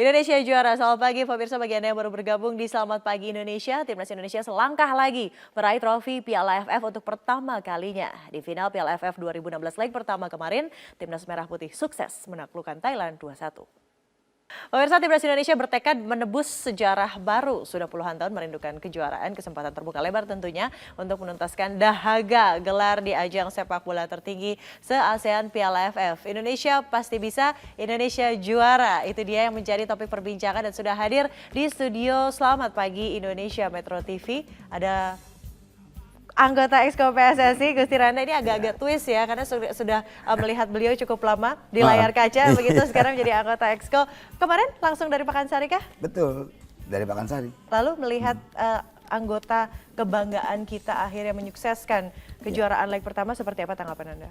Indonesia juara. Selamat pagi pemirsa, bagi Anda yang baru bergabung di Selamat Pagi Indonesia. Timnas Indonesia selangkah lagi meraih trofi Piala AFF untuk pertama kalinya. Di final Piala AFF 2016 leg pertama kemarin, Timnas Merah Putih sukses menaklukkan Thailand 2-1. Pemirsa, Timnas Indonesia bertekad menebus sejarah baru. Sudah puluhan tahun merindukan kejuaraan, kesempatan terbuka lebar tentunya untuk menuntaskan dahaga gelar di ajang sepak bola tertinggi se-ASEAN Piala AFF. Indonesia pasti bisa, Indonesia juara. Itu dia yang menjadi topik perbincangan dan sudah hadir di studio Selamat Pagi Indonesia Metro TV. Ada anggota Exco PSSI, Gusti Randa. Ini agak-agak twist ya, karena sudah melihat beliau cukup lama di layar kaca, begitu sekarang menjadi anggota Exco. Kemarin langsung dari Pakansari kah? Betul, dari Pakansari. Lalu melihat anggota kebanggaan kita akhirnya menyukseskan kejuaraan leg pertama, seperti apa tanggapan Anda?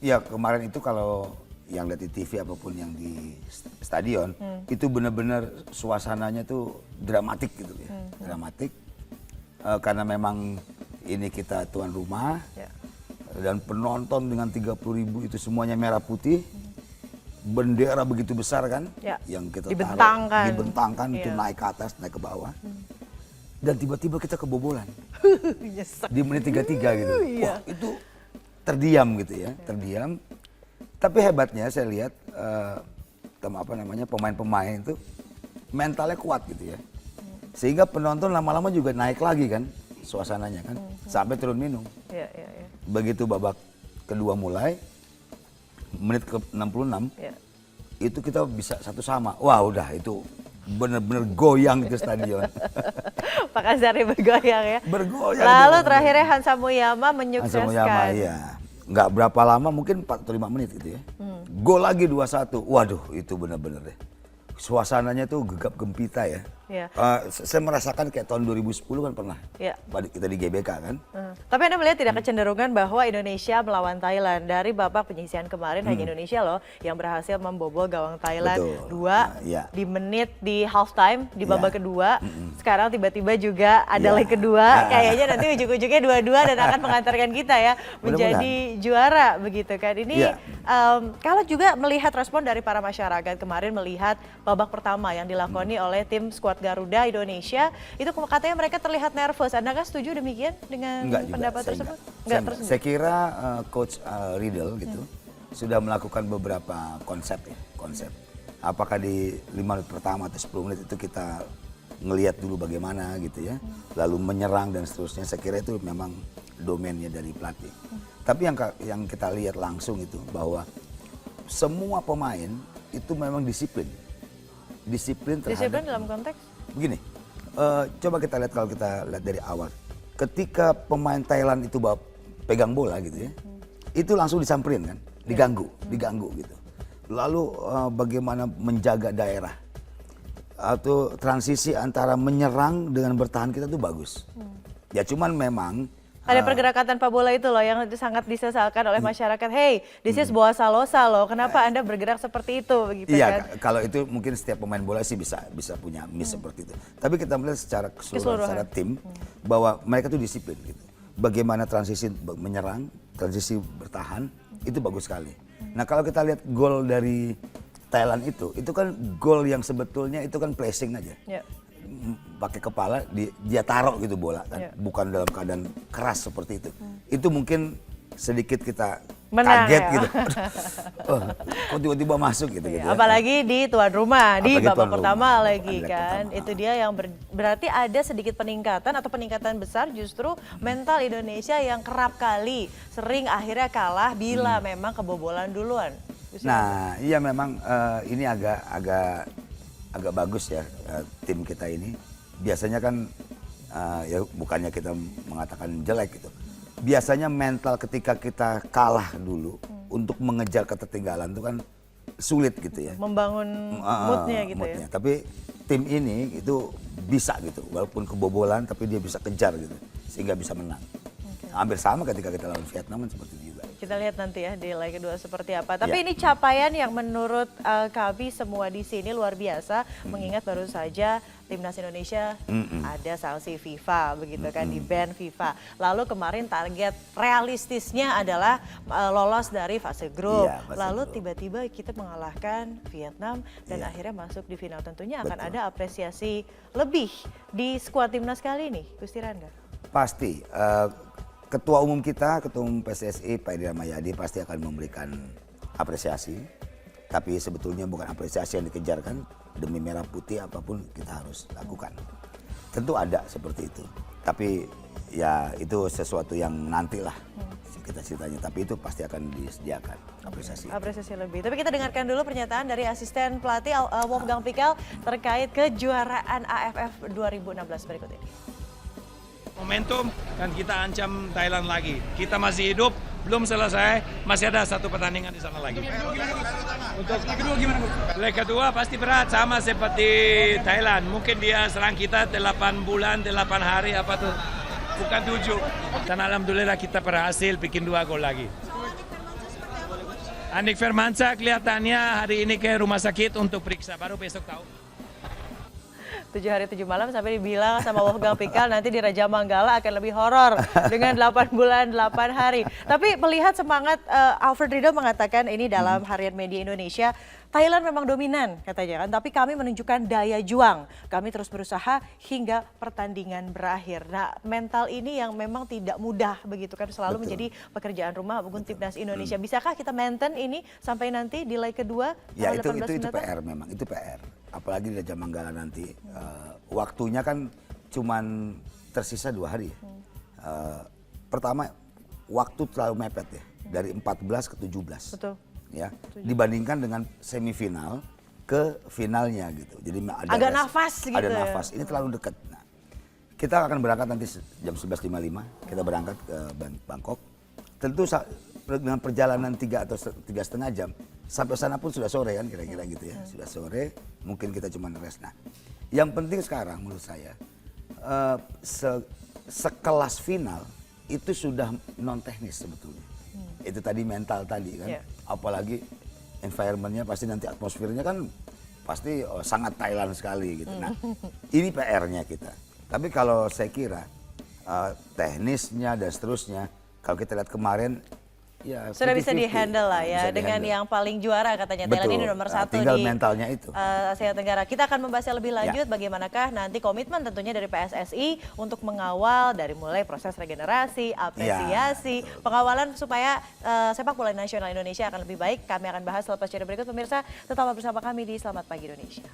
Ya, kemarin itu kalau yang lihat di TV apapun yang di stadion, itu benar-benar suasananya tuh dramatik gitu ya. Dramatik, karena memang ini kita tuan rumah, dan penonton dengan 30.000 itu semuanya merah putih, bendera begitu besar kan, yang kita dibentangkan itu naik ke atas, naik ke bawah, dan tiba-tiba kita kebobolan di menit 33 gitu. Wah, itu terdiam gitu ya, terdiam. Tapi hebatnya saya lihat pemain-pemain itu mentalnya kuat gitu ya, sehingga penonton lama-lama juga naik lagi kan suasananya kan, sampai turun minum. Begitu babak kedua mulai, menit ke 66, itu kita bisa 1-1. Wah udah itu bener-bener goyang itu stadion. Pakansari bergoyang ya. Bergoyang. Lalu terakhirnya Hansa Muyama menyukseskan. Hansa Muyama, ya. Nggak berapa lama, mungkin 4 atau 5 menit gitu ya. Gol lagi 2-1. Waduh itu bener-bener deh. Suasananya tuh gegap gempita ya. Saya merasakan kayak tahun 2010 kan pernah kita di GBK kan. Tapi Anda melihat tidak kecenderungan bahwa Indonesia melawan Thailand dari babak penyisihan kemarin, hanya Indonesia loh yang berhasil membobol gawang Thailand 2 di menit di halftime di babak kedua. Sekarang tiba-tiba juga ada leg kedua, kayaknya nanti ujung-ujungnya 2-2 dan akan mengantarkan kita ya menjadi juara begitu kan. Ini kalau juga melihat respon dari para masyarakat kemarin, melihat babak pertama yang dilakoni oleh tim skuad Garuda Indonesia, itu katanya mereka terlihat nervous. Anda kan setuju demikian dengan pendapat tersebut? Saya kira Coach Riedel gitu sudah melakukan beberapa konsep. Apakah di 5 menit pertama atau 10 menit itu kita ngelihat dulu bagaimana gitu ya, lalu menyerang dan seterusnya. Saya kira itu memang domainnya dari pelatih. Tapi yang kita lihat langsung itu bahwa semua pemain itu memang disiplin terhadap, dalam konteks begini, coba kita lihat, kalau kita lihat dari awal, ketika pemain Thailand itu pegang bola gitu ya, itu langsung disamperin kan, diganggu gitu. Lalu bagaimana menjaga daerah atau transisi antara menyerang dengan bertahan kita tuh bagus. Ya cuman memang ada pergerakan tanpa bola itu loh yang sangat disesalkan oleh masyarakat. Hey, this is bola salosa loh. Kenapa Anda bergerak seperti itu begitu kan? Iya, kalau itu mungkin setiap pemain bola sih bisa punya miss seperti itu. Tapi kita melihat secara keseluruhan, secara tim, bahwa mereka tuh disiplin gitu. Bagaimana transisi menyerang, transisi bertahan, itu bagus sekali. Nah, kalau kita lihat gol dari Thailand itu kan gol yang sebetulnya itu kan placing aja. Pakai kepala dia taruh gitu bola kan, bukan dalam keadaan keras seperti itu. Itu mungkin sedikit kita kaget gitu. Kok tiba-tiba masuk gitu. Apalagi di tuan rumah, di babak pertama lagi kan. Itu dia yang berarti ada sedikit peningkatan atau peningkatan besar justru mental Indonesia yang kerap kali sering akhirnya kalah bila memang kebobolan duluan. Nah, iya memang ini agak bagus ya tim kita ini. Biasanya kan ya bukannya kita mengatakan jelek gitu. Biasanya mental ketika kita kalah dulu untuk mengejar ketertinggalan itu kan sulit gitu ya. Membangun moodnya gitu ya. Tapi tim ini itu bisa gitu, walaupun kebobolan tapi dia bisa kejar gitu sehingga bisa menang. Hampir sama ketika kita lawan Vietnam kan seperti itu juga. Kita lihat nanti ya di leg kedua seperti apa. Tapi ini capaian yang menurut kami semua di sini luar biasa. Mengingat baru saja Timnas Indonesia ada sanksi FIFA begitu kan, di ban FIFA. Lalu kemarin target realistisnya adalah lolos dari fase grup. Iya, fase Lalu grup. tiba-tiba kita mengalahkan Vietnam dan akhirnya masuk di final. Tentunya akan ada apresiasi lebih di skuad Timnas kali ini, Gusti Randa. Pasti. Ketua Umum kita, Ketua Umum PSSI, Pak Edi Rahmayadi pasti akan memberikan apresiasi. Tapi sebetulnya bukan apresiasi yang dikejar kan, demi merah putih apapun kita harus lakukan. Tentu ada seperti itu. Tapi ya itu sesuatu yang nantilah kita ceritanya. Tapi itu pasti akan disediakan apresiasi. Apresiasi lebih. Tapi kita dengarkan dulu pernyataan dari asisten pelatih Wolfgang Pickal terkait kejuaraan AFF 2016 berikut ini. Momentum dan kita ancam Thailand lagi. Kita masih hidup, belum selesai, masih ada satu pertandingan di sana lagi. Untuk leg kedua gimana, Bu? Leg kedua pasti berat sama seperti Thailand. Mungkin dia serang kita 8 bulan, 8 hari apa tuh? Bukan 7. Dan alhamdulillah kita berhasil bikin 2 gol lagi. Andik Firmansyah kelihatannya hari ini ke rumah sakit untuk periksa, baru besok tahu. 7 hari 7 malam sampai dibilang sama Wolfgang Pickal nanti di Raja Manggala akan lebih horor dengan 8 bulan 8 hari. Tapi melihat semangat Alfred Riedel mengatakan ini dalam Harian Media Indonesia, Thailand memang dominan katanya kan, tapi kami menunjukkan daya juang. Kami terus berusaha hingga pertandingan berakhir. Nah, mental ini yang memang tidak mudah begitu kan, selalu menjadi pekerjaan rumah maupun Timnas Indonesia. Bisakah kita maintain ini sampai nanti di leg kedua? Ya itu mendatang? PR memang, itu PR. Apalagi di Raja Manggala nanti. Waktunya kan cuman tersisa 2 hari. Pertama, waktu terlalu mepet ya, dari 14 ke 17. Betul. Ya, dibandingkan dengan semifinal ke finalnya gitu. Jadi Agak nafas gitu ada ya. nafas. Ini terlalu dekat. Nah, kita akan berangkat nanti jam 11.55. Kita berangkat ke Bangkok. Tentu dengan perjalanan 3 atau 3,5 jam sampai sana pun sudah sore kan kira-kira gitu ya. Sudah sore, mungkin kita cuma rest. Nah, yang penting sekarang menurut saya sekelas final itu sudah non teknis sebetulnya. Itu tadi mental tadi kan. Apalagi environment-nya pasti nanti atmosfernya kan pasti sangat Thailand sekali gitu. Nah, ini PR-nya kita. Tapi kalau saya kira teknisnya dan seterusnya, kalau kita lihat kemarin ya sudah bisa 50-50. di-handle lah ya dengan yang paling juara katanya. Thailand ini nomor 1 tinggal di mentalnya itu. Asia Tenggara. Kita akan membahasnya lebih lanjut bagaimanakah nanti komitmen tentunya dari PSSI untuk mengawal dari mulai proses regenerasi, apresiasi, pengawalan supaya sepak bola nasional Indonesia akan lebih baik. Kami akan bahas selepas jeda berikut. Pemirsa, tetaplah bersama kami di Selamat Pagi Indonesia.